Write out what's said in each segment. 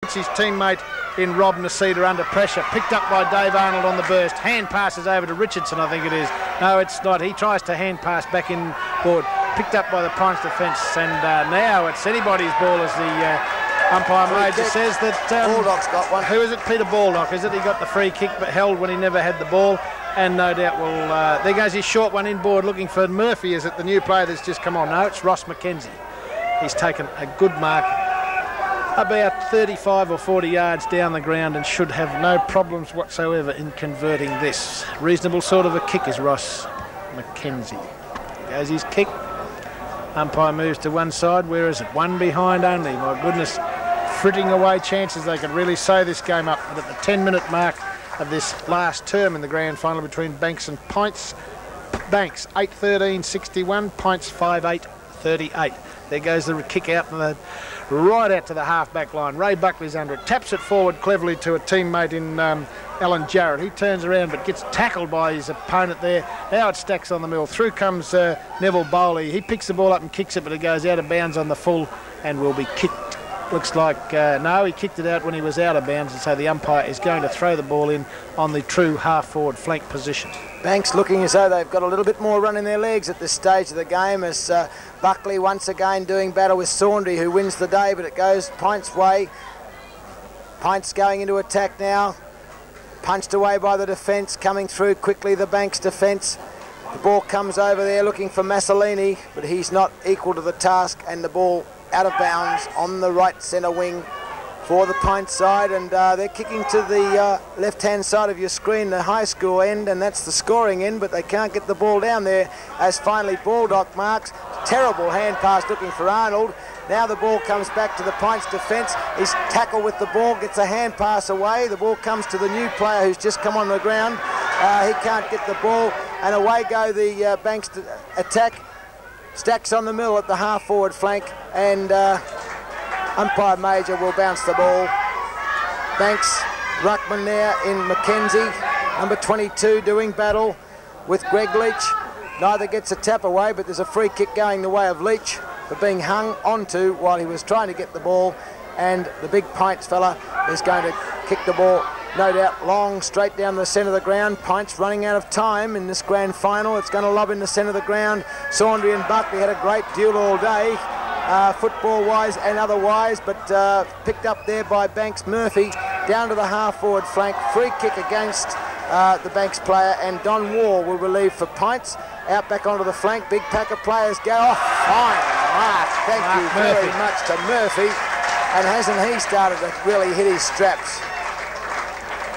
Puts his teammate in Rob Nasida under pressure. Picked up by Dave Arnold on the burst. Hand passes over to Richardson, I think it is. No, it's not. He tries to hand pass back in board. Picked up by the Pints defence. And now it's anybody's ball, as the umpire major says that... Baldock's got one. Who is it? Peter Baldock, is it? He got the free kick but held when he never had the ball. And no doubt will... there goes his short one inboard looking for Murphy. Is it the new player that's just come on? No, it's Ross McKenzie. He's taken a good mark about 35 or 40 yards down the ground and should have no problems whatsoever in converting this. Reasonable sort of a kick is Ross McKenzie. Goes his kick. Umpire moves to one side. Where is it? One behind only. My goodness. Fritting away chances. They could really sew this game up. But at the 10-minute mark of this last term in the grand final between Banks and Pints, Banks 8-13-61, Pints 5-8-38. There goes the kick out to the right out to the half-back line. Ray Buckley's under it. Taps it forward cleverly to a teammate in Alan Jarrett. He turns around but gets tackled by his opponent there. Now it stacks on the middle. Through comes Neville Bowley. He picks the ball up and kicks it, but it goes out of bounds on the full and will be kicked. Looks like, no, he kicked it out when he was out of bounds, and so the umpire is going to throw the ball in on the true half-forward flank position. Banks looking as though they've got a little bit more run in their legs at this stage of the game, as Buckley once again doing battle with Saundry, who wins the day, but it goes Pints' way. Pints going into attack now. Punched away by the defence, coming through quickly the Banks defence. The ball comes over there looking for Massolini, but he's not equal to the task, and the ball out of bounds on the right centre wing for the Pints side, and they're kicking to the left-hand side of your screen, the high school end, and that's the scoring end, but they can't get the ball down there as finally Baldock marks. Terrible hand pass looking for Arnold. Now the ball comes back to the Pints defence. He's tackled with the ball, gets a hand pass away. The ball comes to the new player who's just come on the ground. He can't get the ball, and away go the Banks attack. Stacks on the middle at the half-forward flank, and umpire major will bounce the ball. Banks, ruckman there in McKenzie, number 22, doing battle with Greg Leach. Neither gets a tap away, but there's a free kick going the way of Leach for being hung onto while he was trying to get the ball, and the big Pints fella is going to kick the ball, no doubt, long, straight down the centre of the ground. Pints running out of time in this grand final. It's going to lob in the centre of the ground. Saundry and Buckley had a great duel all day, football-wise and otherwise, but picked up there by Banks Murphy, down to the half-forward flank. Free kick against the Banks player, and Don Wall will relieve for Pints. Out back onto the flank. Big pack of players go off. Fine mark. Thank you very much to Murphy. And hasn't he started to really hit his straps?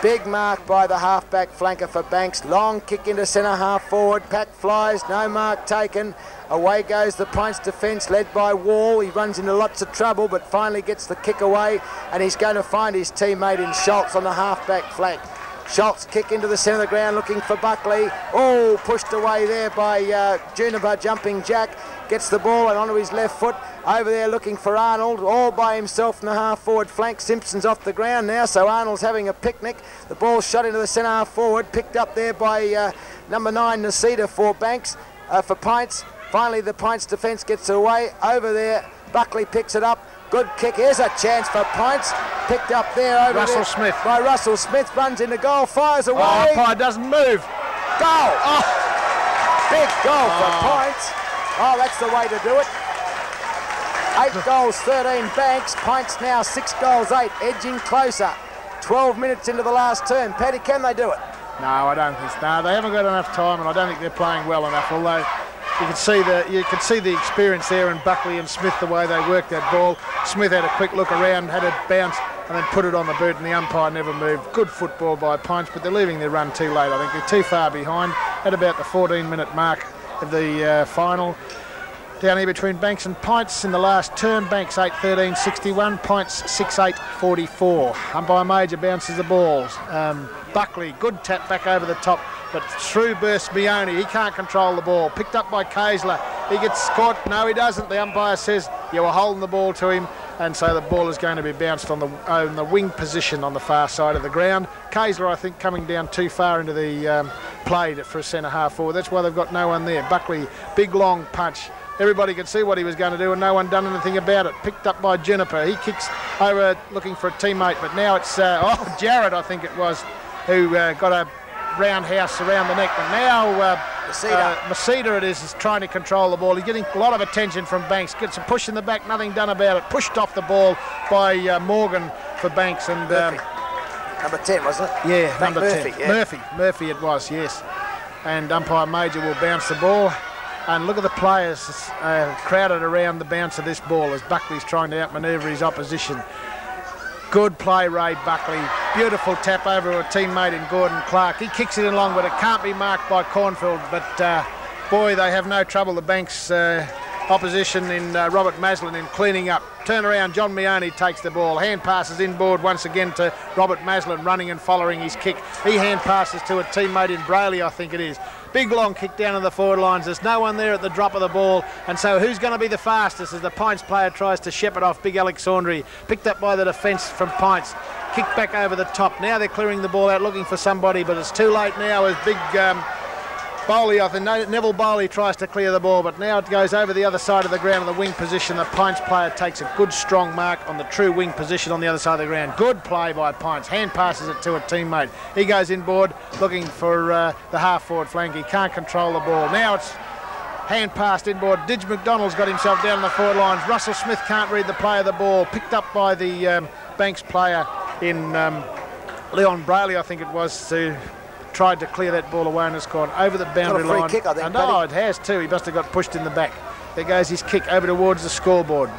Big mark by the half-back flanker for Banks. Long kick into centre half forward. Pack flies. No mark taken. Away goes the Pints defence led by Wall. He runs into lots of trouble but finally gets the kick away, and he's going to find his teammate in Schultz on the half-back flank. Schultz kick into the centre of the ground looking for Buckley. Oh, pushed away there by Juniper, jumping Jack. Gets the ball and onto his left foot. Over there looking for Arnold, all by himself in the half-forward flank. Simpson's off the ground now, so Arnold's having a picnic. The ball shot into the centre half-forward, picked up there by number 9, Nasida for Banks, for Pints. Finally, the Pints defence gets away. Over there, Buckley picks it up. Good kick. Here's a chance for Pints. Picked up there over Russell Smith. By Russell Smith. Runs into goal. Fires away. Oh, umpire doesn't move. Goal. Oh. Big goal for Pints. Oh, that's the way to do it. 8 goals, 13 Banks. Pints now 6 goals, 8. Edging closer. 12 minutes into the last term. Paddy, can they do it? No, I don't think so. No, they haven't got enough time, and I don't think they're playing well enough, although you could see the experience there in Buckley and Smith, the way they worked that ball. Smith had a quick look around, had it bounce, and then put it on the boot, and the umpire never moved. Good football by Pints, but they're leaving their run too late. I think they're too far behind at about the 14-minute mark of the final. Down here between Banks and Pints in the last term. Banks 8-13-61, Pints 6-8-44. Umpire major bounces the balls. Buckley, good tap back over the top, but through bursts Mione. He can't control the ball. Picked up by Kaysler. He gets caught. No, he doesn't. The umpire says you were holding the ball to him, and so the ball is going to be bounced on the wing position on the far side of the ground. Kaysler, I think, coming down too far into the play for a centre half forward. That's why they've got no one there. Buckley, big long punch. everybody could see what he was going to do and no one done anything about it. Picked up by Juniper. He kicks over looking for a teammate, but now it's Jared, I think it was, who got a roundhouse around the neck. But now Masida it is trying to control the ball. He's getting a lot of attention from Banks. Gets a push in the back, nothing done about it. Pushed off the ball by Morgan for Banks. And number 10, wasn't it? Yeah, number Murphy, 10. Yeah. Murphy it was, yes. And umpire Major will bounce the ball. And look at the players crowded around the bounce of this ball as Buckley's trying to outmanoeuvre his opposition. Good play, Ray Buckley. Beautiful tap over to a teammate in Gordon Clark. He kicks it in long, but it can't be marked by Cornfield. But, boy, they have no trouble, the Banks opposition in Robert Maslin in cleaning up. Turn around, John Meone takes the ball. Hand passes inboard once again to Robert Maslin, running and following his kick. He hand passes to a teammate in Brayley, I think it is. Big long kick down to the forward lines. There's no one there at the drop of the ball. And so who's going to be the fastest as the Pints player tries to shepherd off Big Alex Saundry. Picked up by the defence from Pints. Kicked back over the top. Now they're clearing the ball out looking for somebody, but it's too late now as Big Bowley, I think Neville Bowley tries to clear the ball, but now it goes over the other side of the ground in the wing position. The Pints player takes a good strong mark on the true wing position on the other side of the ground. Good play by Pints. Hand passes it to a teammate. He goes inboard looking for the half forward flank. He can't control the ball. Now it's hand passed inboard. Didge McDonald's got himself down the forward lines. Russell Smith can't read the play of the ball. Picked up by the Banks player in Leon Brayley, I think it was, to tried to clear that ball away and it's gone over the boundary line. Kick, I think, no, it has too. He must have got pushed in the back. There goes his kick over towards the scoreboard.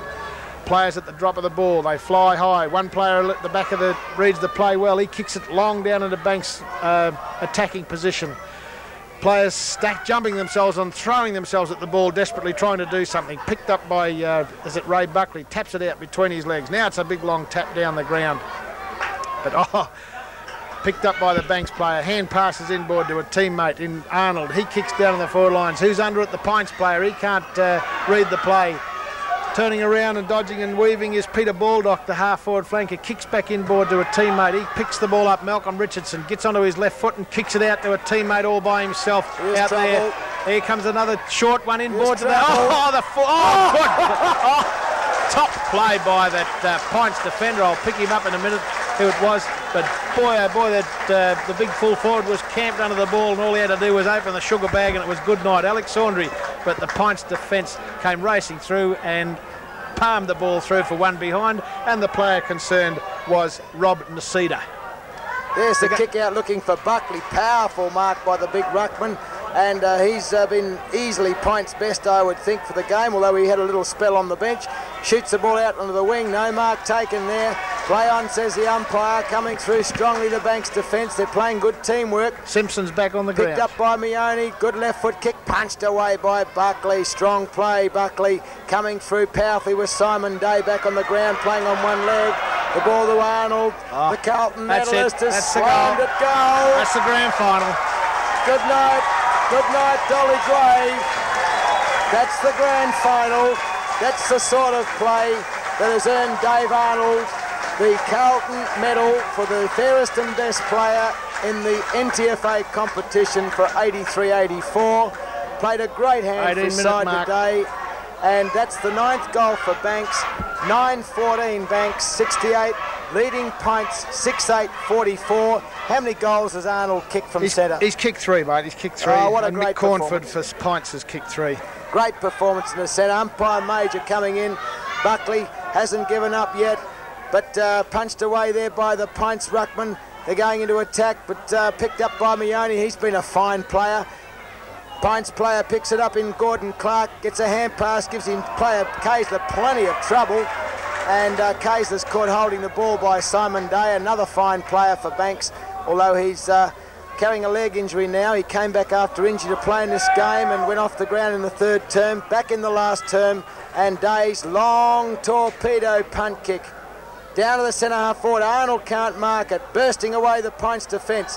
Players at the drop of the ball, they fly high. One player at the back of the reads the play well. He kicks it long down into Banks' attacking position. Players jumping themselves and throwing themselves at the ball, desperately trying to do something. Picked up by Ray Buckley, taps it out between his legs. Now it's a big long tap down the ground. But picked up by the Banks player. Hand passes inboard to a teammate in Arnold. He kicks down on the forward lines. Who's under it? The Pints player. He can't read the play. Turning around and dodging and weaving is Peter Baldock, the half-forward flanker. Kicks back inboard to a teammate. He picks the ball up. Malcolm Richardson gets onto his left foot and kicks it out to a teammate all by himself. Here's out trouble. there. Here comes another short one inboard to that. Good. Top play by that Pints defender. I'll pick him up in a minute who it was. But boy, oh boy, the big full forward was camped under the ball and all he had to do was open the sugar bag and it was good night. Alex Saundry, but the Pints defence came racing through and palmed the ball through for one behind, and the player concerned was Rob Nasida. There's the kick out looking for Buckley. Powerful mark by the big ruckman. And he's been easily Pints' best, I would think, for the game, although he had a little spell on the bench. Shoots the ball out onto the wing. No mark taken there. Play on, says the umpire. Coming through strongly, the Banks defence. They're playing good teamwork. Simpson's back on the ground. Picked up by Meone. Good left foot kick. Punched away by Buckley. Strong play. Buckley coming through powerfully with Simon Day back on the ground, playing on one leg. The ball to Arnold. The Carlton medalist has slammed it goal. That's the grand final. Good night. Good night, Dolly Gray. That's the grand final. That's the sort of play that has earned Dave Arnold the Carlton medal for the fairest and best player in the NTFA competition for 83-84. Played a great hand for his side today. And that's the 9th goal for Banks. 9-14 Banks, 68. Leading Pints, 6-8-44. How many goals has Arnold kicked from centre? He's kicked 3, mate. He's kicked 3. Oh, what a and great Mick Cornford for Pints has kicked 3. Great performance in the centre. Umpire Major coming in. Buckley hasn't given up yet, but punched away there by the Pints ruckman. They're going into attack, but picked up by Meone. He's been a fine player. Pints player picks it up in Gordon Clark, gets a hand pass, gives him player Kaysler plenty of trouble, and Kaysler's caught holding the ball by Simon Day, another fine player for Banks, although he's carrying a leg injury now. He came back after injury to play in this game and went off the ground in the 3rd term, back in the last term, and Day's long torpedo punt kick. Down to the centre half forward, Arnold can't mark it, bursting away the Pints defence.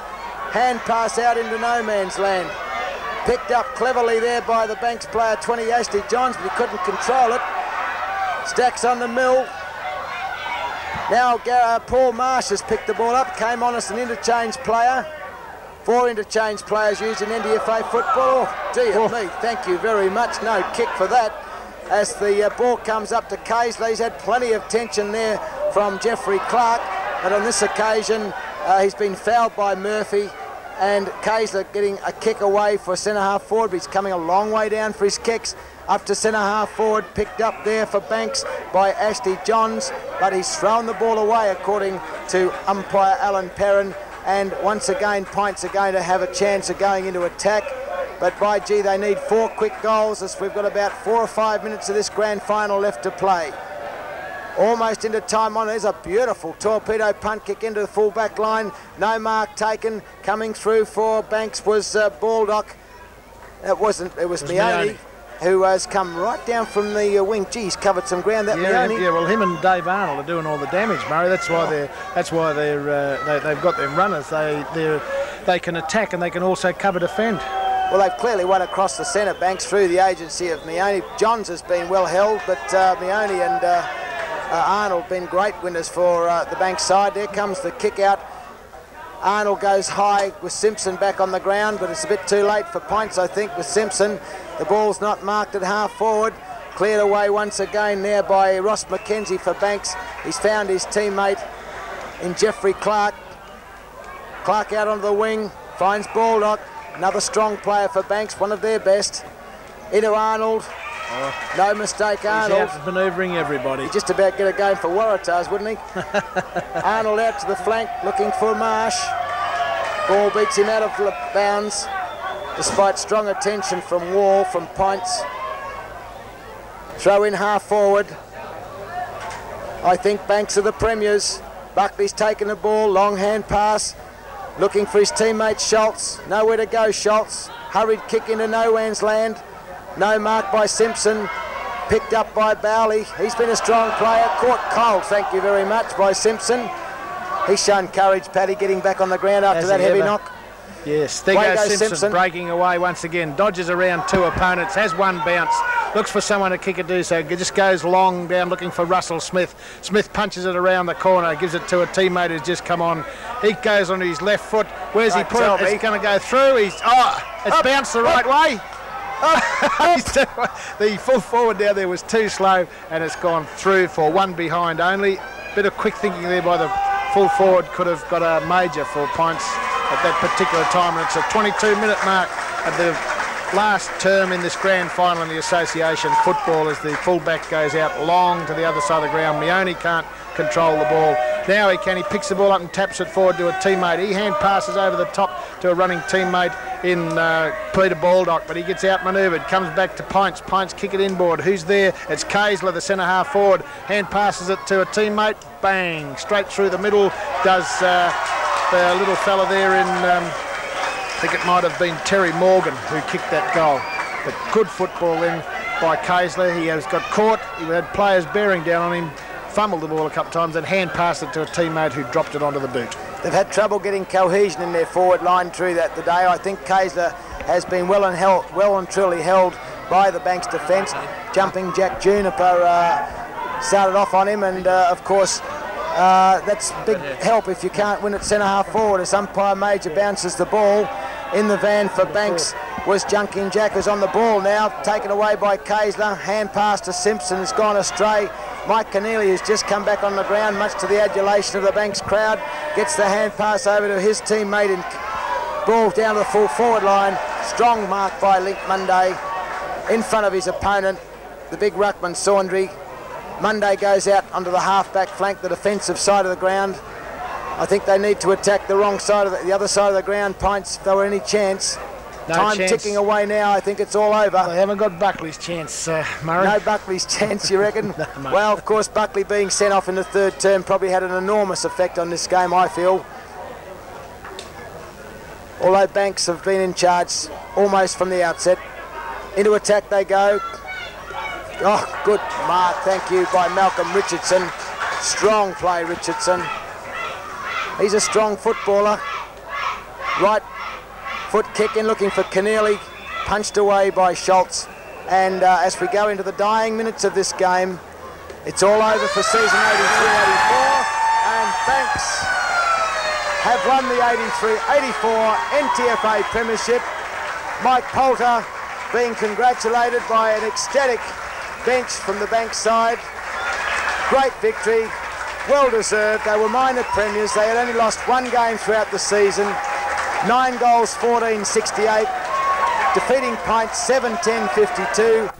Hand pass out into no man's land. Picked up cleverly there by the Banks player, 20 Ashley Johns, but he couldn't control it. Stacks on the mill. Now Paul Marsh has picked the ball up, came on as an interchange player. 4 interchange players used in NTFA football. Oh, dear me, thank you very much. No kick for that. as the ball comes up to Casler. He's had plenty of tension there from Jeffrey Clark, but on this occasion he's been fouled by Murphy, and Casler getting a kick away for centre-half forward, but he's coming a long way down for his kicks. Up to centre-half forward, picked up there for Banks by Ashley Johns, but he's thrown the ball away according to umpire Alan Perrin, and once again Pints are going to have a chance of going into attack. But by gee, they need 4 quick goals as we've got about 4 or 5 minutes of this grand final left to play. Almost into time on. There's a beautiful torpedo punt kick into the full back line. No mark taken. Coming through for Banks was Baldock. It was Meone, who has come right down from the wing. Gee, he's covered some ground. That Meone. Yeah. Well, him and Dave Arnold are doing all the damage, Murray. That's why they've got them runners. They can attack and they can also cover defend. Well, they've clearly won across the centre, Banks, through the agency of Meone. Johns has been well held, but Meone and Arnold been great winners for the Banks side. There comes the kick out. Arnold goes high with Simpson back on the ground, but it's a bit too late for Pints, I think, with Simpson. The ball's not marked at half forward. Cleared away once again there by Ross McKenzie for Banks. He's found his teammate in Jeffrey Clark. Clark out onto the wing, finds Baldock. Another strong player for Banks, one of their best. Into Arnold. Oh. No mistake, Arnold. He's out manoeuvring everybody. He'd just about get a game for Waratahs, wouldn't he? Arnold out to the flank, looking for Marsh. Ball beats him out of bounds, despite strong attention from Wall, from Pints. Throw in half forward. I think Banks are the premiers. Buckley's taken the ball, long hand pass. Looking for his teammate Schultz. Nowhere to go, Schultz. Hurried kick into no man's land. No mark by Simpson. Picked up by Bowley. He's been a strong player. Caught cold, thank you very much, by Simpson. He's shown courage, Paddy, getting back on the ground after that heavy knock. Yes, there goes Simpson breaking away once again. Dodges around 2 opponents, has 1 bounce. Looks for someone to kick it to, so just goes long down looking for Russell Smith. Smith punches it around the corner, gives it to a teammate who's just come on. He goes on his left foot. Where's he put it? He's going to go through. It's bounced the right way. The full forward down there was too slow, and it's gone through for 1 behind only. Bit of quick thinking there by the full forward. Could have got a major for Pints at that particular time, and it's a 22-minute mark at the last term in this grand final in the association football as the fullback goes out long to the other side of the ground. Meone can't control the ball. Now he can. He picks the ball up and taps it forward to a teammate. He hand passes over the top to a running teammate in Peter Baldock, but he gets outmanoeuvred. Comes back to Pints. Pints kick it inboard. Who's there? It's Casler, the centre half forward. Hand passes it to a teammate. Bang! Straight through the middle does the little fella there in... I think it might have been Terry Morgan who kicked that goal. But good football then by Casler. He has got caught. He had players bearing down on him, fumbled the ball a couple of times and hand passed it to a teammate who dropped it onto the boot. They've had trouble getting cohesion in their forward line through that today. I think Casler has been well and truly held by the Banks defence. Jumping Jack Juniper started off on him, and of course that's big help if you can't win at centre half forward as umpire Major bounces the ball. In the van for Banks was Junking Jack, who's on the ball now, taken away by Casler. Hand pass to Simpson has gone astray. Mike Keneally has just come back on the ground, much to the adulation of the Banks crowd. Gets the hand pass over to his teammate and ball down to the full forward line. Strong mark by Link Monday in front of his opponent, the big ruckman Saundry. Monday goes out onto the half-back flank, the defensive side of the ground. I think they need to attack the wrong side of the other side of the ground, Pints, if there were any chance. No time chance. Ticking away now. I think it's all over. They haven't got Buckley's chance, Murray. No Buckley's chance, you reckon? No, well, of course, Buckley being sent off in the 3rd term probably had an enormous effect on this game, I feel. Although Banks have been in charge almost from the outset. Into attack they go. Oh, good mark, thank you, by Malcolm Richardson. Strong play, Richardson. He's a strong footballer. Right foot kick in, looking for Keneally. Punched away by Schultz. And as we go into the dying minutes of this game, it's all over for season 83-84. And Banks have won the 83-84 NTFA Premiership. Mike Poulter being congratulated by an ecstatic bench from the Bankside. Great victory, well deserved. They were minor premiers. They had only lost one game throughout the season. 9 goals, 14-68, defeating Pints 7-10-52.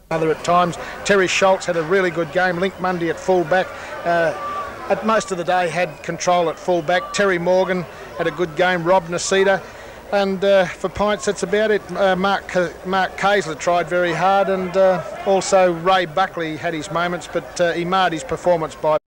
Other at times. Terry Schultz had a really good game. Link Mundy at full-back. At most of the day had control at full-back. Terry Morgan had a good game. Rob Nasita. And for Pints, that's about it. Mark Kaysler tried very hard, and also Ray Buckley had his moments, but he marred his performance by